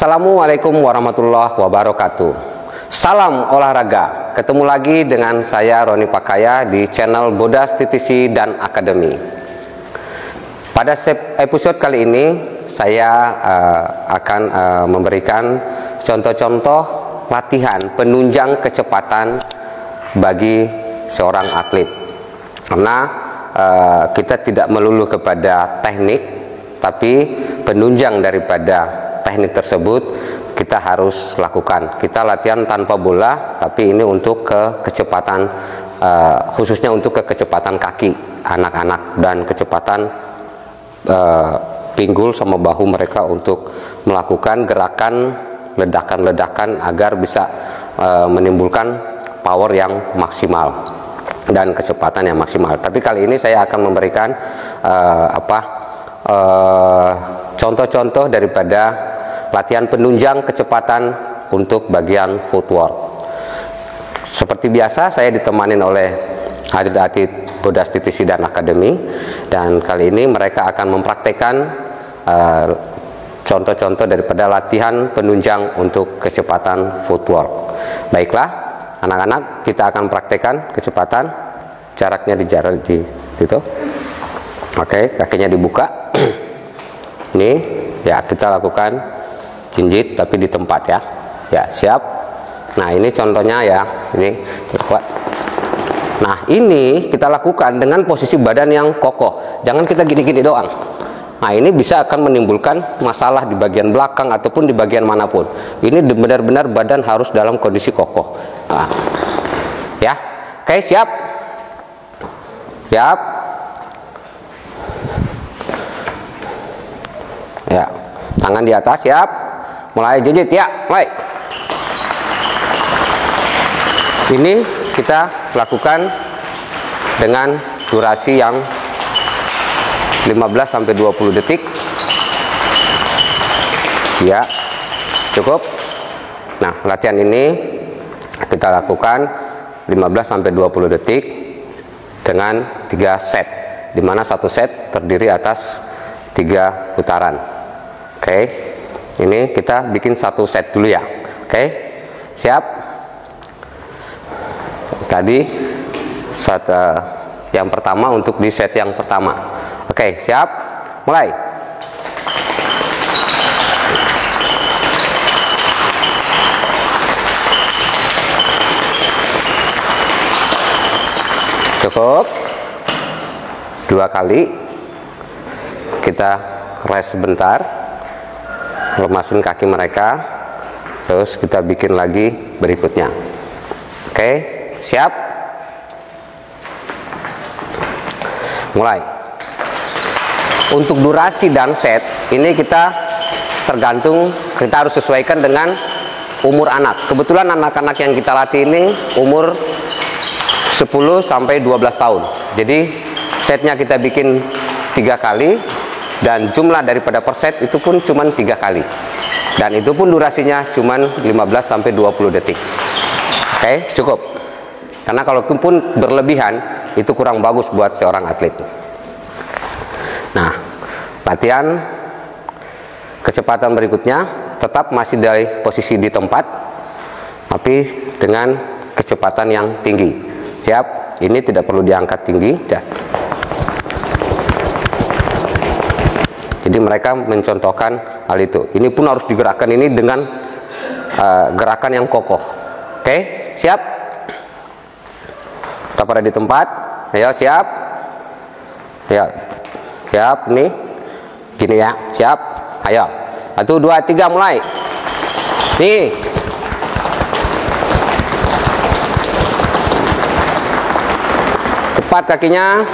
Assalamualaikum warahmatullahi wabarakatuh. Salam olahraga. Ketemu lagi dengan saya Roni Pakaya di channel Bodas TTC dan Akademi. Pada episode kali ini saya akan memberikan contoh-contoh latihan penunjang kecepatan bagi seorang atlet. Karena kita tidak melulu kepada teknik, tapi penunjang daripada teknik tersebut kita harus lakukan. Kita latihan tanpa bola, tapi ini untuk kecepatan, khususnya untuk kecepatan kaki anak-anak dan kecepatan pinggul sama bahu mereka untuk melakukan gerakan ledakan-ledakan agar bisa menimbulkan power yang maksimal dan kecepatan yang maksimal. Tapi kali ini saya akan memberikan contoh-contoh daripada latihan penunjang kecepatan untuk bagian footwork. Seperti biasa saya ditemani oleh atlet-atlet Bodas TTC dan Akademi, dan kali ini mereka akan mempraktekkan contoh-contoh daripada latihan penunjang untuk kecepatan footwork. Baiklah anak-anak, kita akan praktekkan kecepatan. Jaraknya di situ. Oke, kakinya dibuka. Ini ya, kita lakukan jinjit tapi di tempat ya. Ya, siap. Nah, ini contohnya ya. Ini kuat. Nah, ini kita lakukan dengan posisi badan yang kokoh. Jangan kita gini-gini doang. Nah, ini bisa akan menimbulkan masalah di bagian belakang ataupun di bagian manapun. Ini benar-benar badan harus dalam kondisi kokoh. Nah, ya. Oke, siap. Siap. Ya, tangan di atas, siap. Mulai jinjit ya, mulai. Ini kita lakukan dengan durasi yang 15-20 detik. Ya, cukup. Nah, latihan ini kita lakukan 15-20 detik dengan 3 set, dimana satu set terdiri atas 3 putaran. Oke. Ini kita bikin satu set dulu ya. Oke, siap. Tadi set yang pertama untuk di set yang pertama. Oke, siap. Mulai. Cukup. 2 kali. Kita rest sebentar. Lemasin kaki mereka, terus kita bikin lagi berikutnya. Oke, siap. Mulai. Untuk durasi dan set ini kita tergantung, kita harus sesuaikan dengan umur anak. Kebetulan anak-anak yang kita latih ini umur 10-12 tahun. Jadi setnya kita bikin 3 kali. Dan jumlah daripada per set itu pun cuma 3 kali. Dan itu pun durasinya cuma 15-20 detik. Oke, cukup. Karena kalau pun berlebihan, itu kurang bagus buat seorang atlet. Nah, latihan kecepatan berikutnya tetap masih dari posisi di tempat, tapi dengan kecepatan yang tinggi. Siap? Ini tidak perlu diangkat tinggi. Jadi mereka mencontohkan hal itu. Ini pun harus digerakkan ini dengan gerakan yang kokoh. Oke, siap? Kita pada di tempat. Ayo, siap? Ya, siap. Nih, gini ya. Siap? Ayo. 1, 2, 3, mulai. Nih. Cepat kakinya.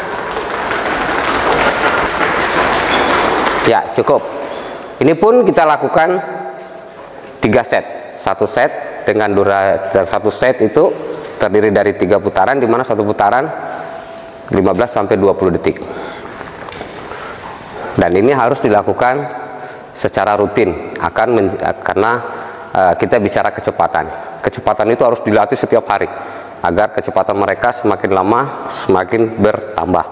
Ya, cukup. Ini pun kita lakukan 3 set. Satu set dengan satu set itu terdiri dari 3 putaran, di mana satu putaran 15-20 detik. Dan ini harus dilakukan secara rutin karena kita bicara kecepatan. Kecepatan itu harus dilatih setiap hari agar kecepatan mereka semakin lama semakin bertambah.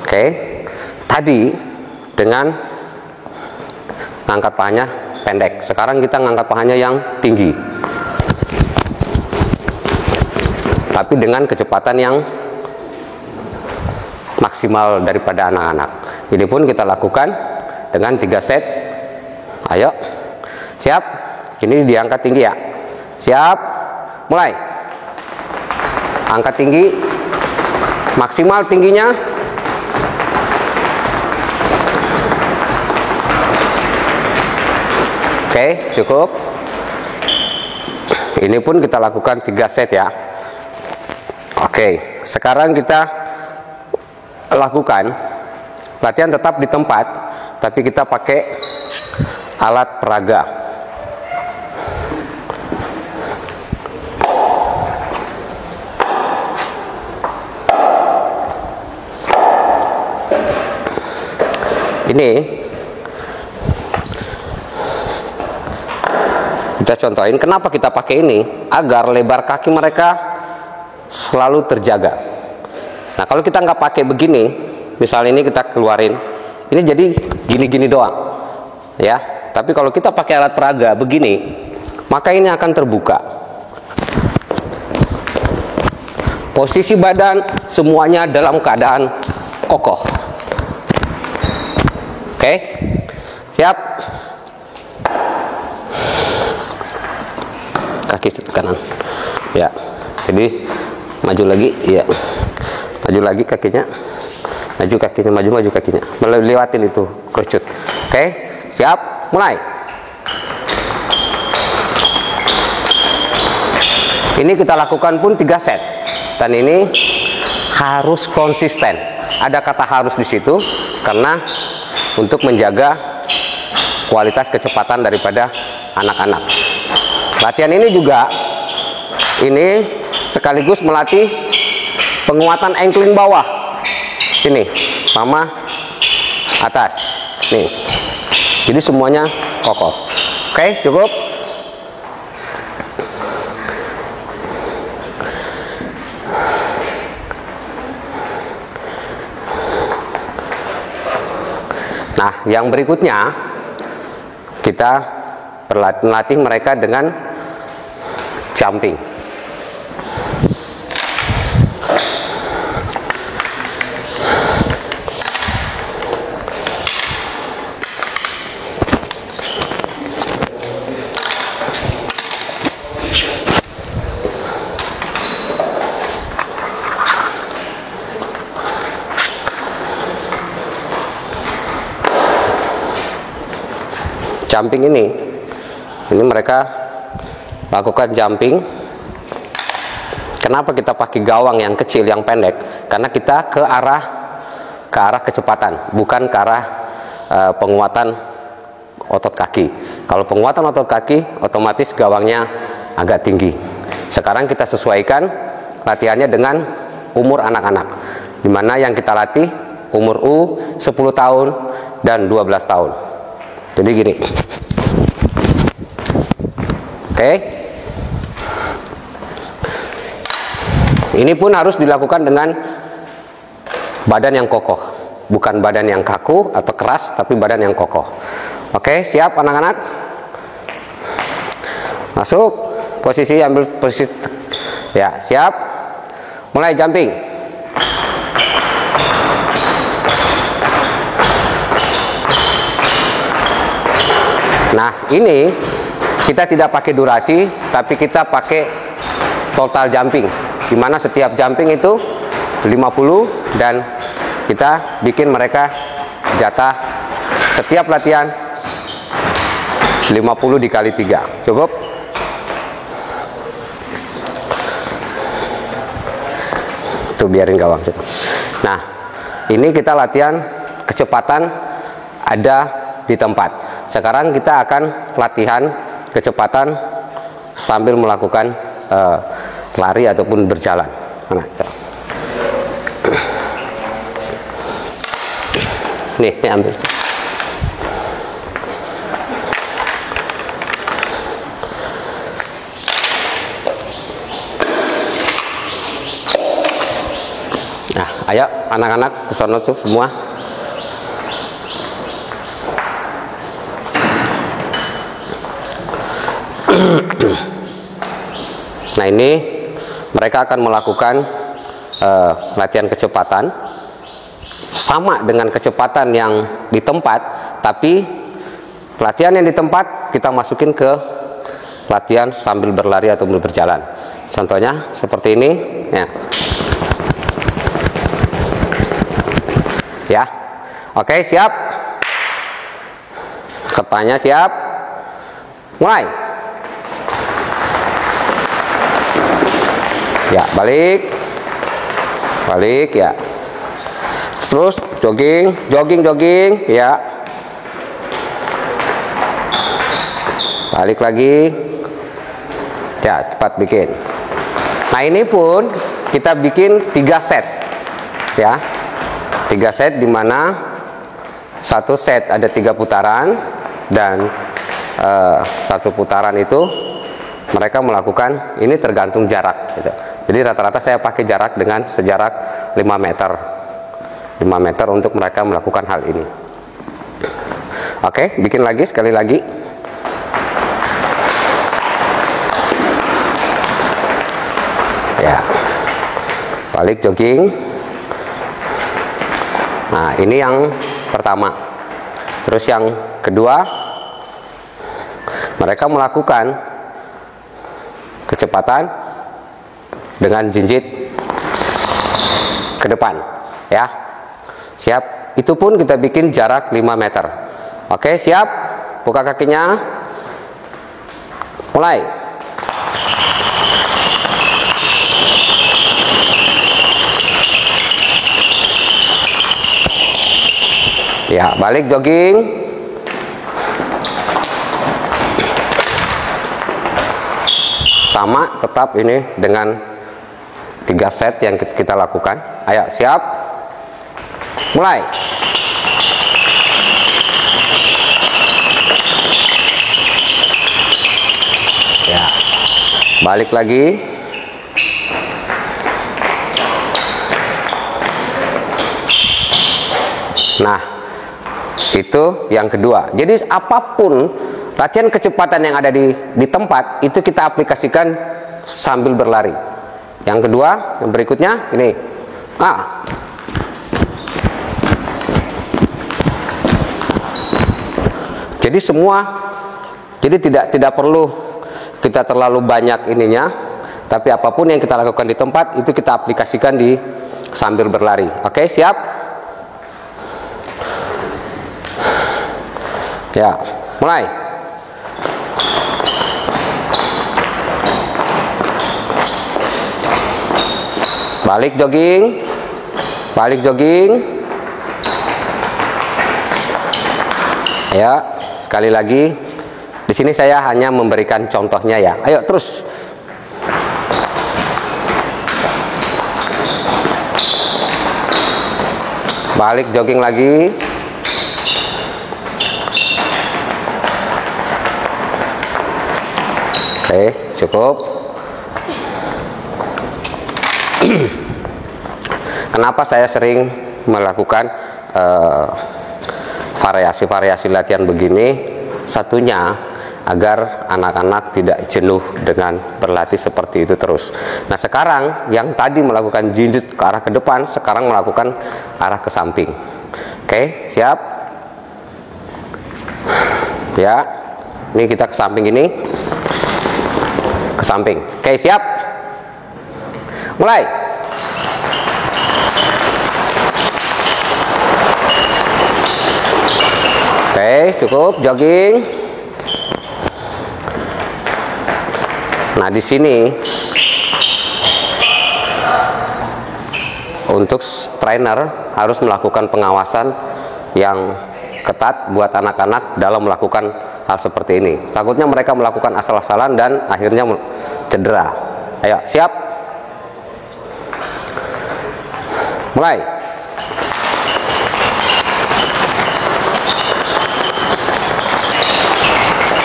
Oke. Tadi dengan ngangkat pahanya pendek. Sekarang kita ngangkat pahanya yang tinggi, tapi dengan kecepatan yang maksimal daripada anak-anak. Ini pun kita lakukan dengan 3 set. Ayo, siap. Ini diangkat tinggi ya. Siap, mulai. Angkat tinggi, maksimal tingginya. Oke, cukup. Ini pun kita lakukan 3 set ya. Oke, sekarang kita lakukan latihan tetap di tempat, tapi kita pakai alat peraga. Ini kita contohin kenapa kita pakai ini, agar lebar kaki mereka selalu terjaga. Nah, kalau kita nggak pakai begini, misalnya ini kita keluarin, ini jadi gini-gini doang, ya. Tapi kalau kita pakai alat peraga begini, maka ini akan terbuka. Posisi badan semuanya dalam keadaan kokoh. Oke, siap. Kaki ke kanan, ya. Jadi maju lagi, ya. Maju lagi kakinya, maju kakinya, maju kakinya, melewatin itu kerucut. Oke, siap, mulai. Ini kita lakukan pun 3 set, dan ini harus konsisten. Ada kata harus di situ karena untuk menjaga kualitas kecepatan daripada anak-anak. Latihan ini juga ini sekaligus melatih penguatan ankling bawah. Ini mama atas nih, jadi semuanya kokoh. Oke, cukup. Nah, yang berikutnya kita melatih mereka dengan jumping. Jumping ini mereka lakukan jumping. Kenapa kita pakai gawang yang kecil, yang pendek? Karena kita ke arah kecepatan, bukan ke arah penguatan otot kaki. Kalau penguatan otot kaki, otomatis gawangnya agak tinggi. Sekarang kita sesuaikan latihannya dengan umur anak-anak, dimana yang kita latih umur 10 tahun dan 12 tahun. Jadi gini. Oke. Ini pun harus dilakukan dengan badan yang kokoh, bukan badan yang kaku atau keras, tapi badan yang kokoh. Oke, siap anak-anak? Masuk posisi, ambil posisi. Ya, siap. Mulai jumping. Nah, ini kita tidak pakai durasi, tapi kita pakai total jumping, di mana setiap jumping itu 50, dan kita bikin mereka jatah setiap latihan 50 dikali 3. Cukup? Tuh, biarin gawang. Nah, ini kita latihan kecepatan ada di tempat. Sekarang kita akan latihan kecepatan sambil melakukan lari ataupun berjalan. Nah, nih ambil. Nah, ayo anak-anak ke sono tuh semua. Nah, ini mereka akan melakukan latihan kecepatan sama dengan kecepatan yang di tempat, tapi latihan yang di tempat kita masukin ke latihan sambil berlari atau berjalan. Contohnya seperti ini ya. Ya. Oke, siap. Kepalanya siap. Mulai. Ya, balik. Balik ya. Terus jogging ya. Balik lagi. Ya, cepat bikin. Nah, ini pun kita bikin 3 set. Ya. 3 set di mana satu set ada 3 putaran dan 1 putaran itu mereka melakukan, ini tergantung jarak gitu. Jadi rata-rata saya pakai jarak dengan sejarak 5 meter. 5 meter untuk mereka melakukan hal ini. Oke, bikin lagi sekali lagi. Ya. Balik jogging. Nah, ini yang pertama. Terus yang kedua, mereka melakukan kecepatan dengan jinjit ke depan ya. Siap. Itu pun kita bikin jarak 5 meter. Oke, siap. Buka kakinya. Mulai. Ya, balik jogging. Sama, tetap ini dengan 3 set yang kita lakukan. Ayo, siap. Mulai. Ya. Balik lagi. Nah, itu yang kedua. Jadi apapun latihan kecepatan yang ada di tempat itu kita aplikasikan sambil berlari. Yang kedua, yang berikutnya ini. Jadi tidak perlu kita terlalu banyak ininya, tapi apapun yang kita lakukan di tempat itu kita aplikasikan di sambil berlari. Oke, siap? Ya, mulai. Balik jogging. Balik jogging. Ya, sekali lagi. Di sini saya hanya memberikan contohnya ya. Ayo terus. Balik jogging lagi. Oke, cukup. Kenapa saya sering melakukan variasi-variasi latihan begini? Satunya agar anak-anak tidak jenuh dengan berlatih seperti itu terus. Nah, sekarang yang tadi melakukan jinjit ke arah ke depan, sekarang melakukan arah ke samping. Oke, siap? Ya, ini kita ke samping ini. Ke samping. Oke, siap? Mulai. Oke, cukup jogging. Nah, di sini untuk trainer harus melakukan pengawasan yang ketat buat anak-anak dalam melakukan hal seperti ini. Takutnya mereka melakukan asal-asalan dan akhirnya cedera. Ayo, siap? Mulai.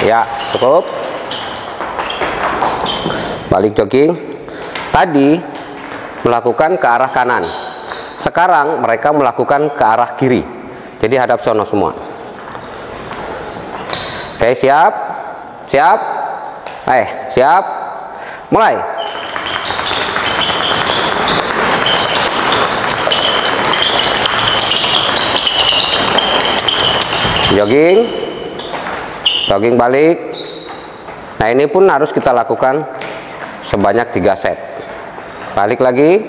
Ya, cukup. Balik jogging. Tadi melakukan ke arah kanan. Sekarang mereka melakukan ke arah kiri. Jadi hadap sono semua. Oke, siap? Siap? Siap, mulai. Jogging balik. Nah, ini pun harus kita lakukan sebanyak 3 set. Balik lagi,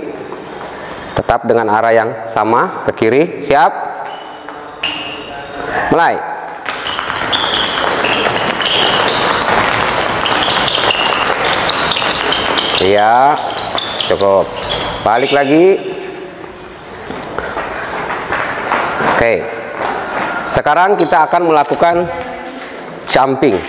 tetap dengan arah yang sama ke kiri. Siap, mulai. Iya, cukup. Balik lagi. Oke. Sekarang kita akan melakukan jumping.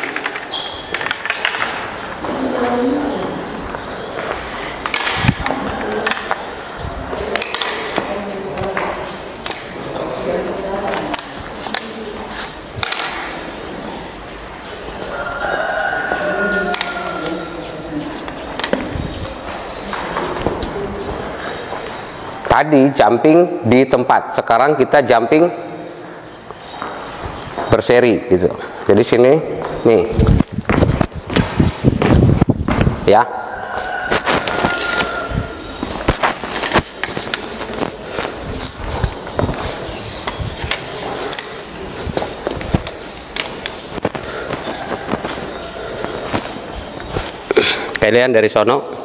Tadi jumping di tempat, sekarang kita jumping berseri gitu. Jadi sini nih. Ya. Kalian dari sono.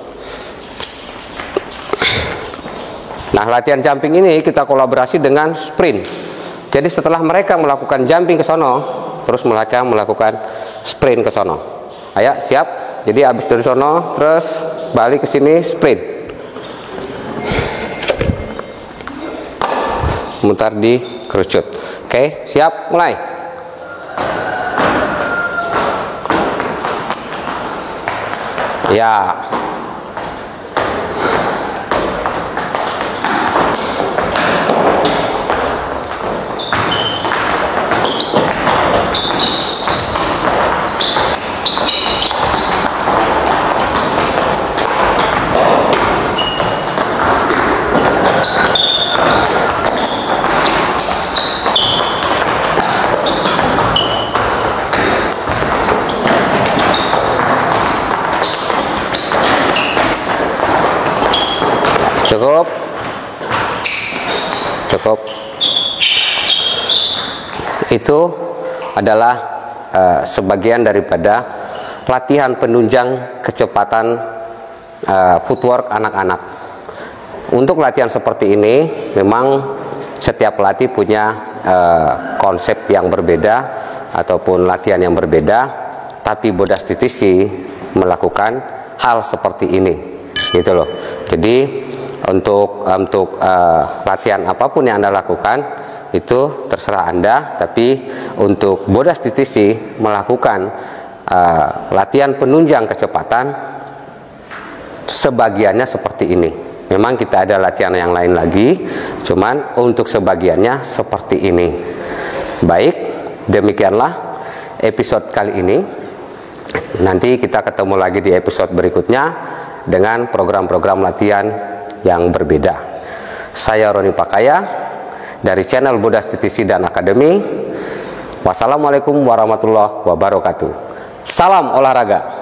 Nah, latihan jumping ini kita kolaborasi dengan sprint. Jadi setelah mereka melakukan jumping ke sono, terus mereka melakukan sprint ke sono. Ayo, siap. Jadi habis dari sono, terus balik ke sini sprint. Mutar di kerucut. Oke, siap, mulai. Ya. Cukup. Itu adalah sebagian daripada latihan penunjang kecepatan footwork anak-anak. Untuk latihan seperti ini memang setiap pelatih punya konsep yang berbeda ataupun latihan yang berbeda, tapi Bodas TTC melakukan hal seperti ini, gitu loh. Jadi untuk latihan apapun yang Anda lakukan itu terserah Anda, tapi untuk Bodas TTC melakukan latihan penunjang kecepatan sebagiannya seperti ini. Memang kita ada latihan yang lain lagi, cuman untuk sebagiannya seperti ini. Baik, demikianlah episode kali ini. Nanti kita ketemu lagi di episode berikutnya dengan program-program latihan yang berbeda. Saya Roni Pakaya dari channel Bodas TTC dan Akademi. Wassalamualaikum warahmatullahi wabarakatuh. Salam olahraga.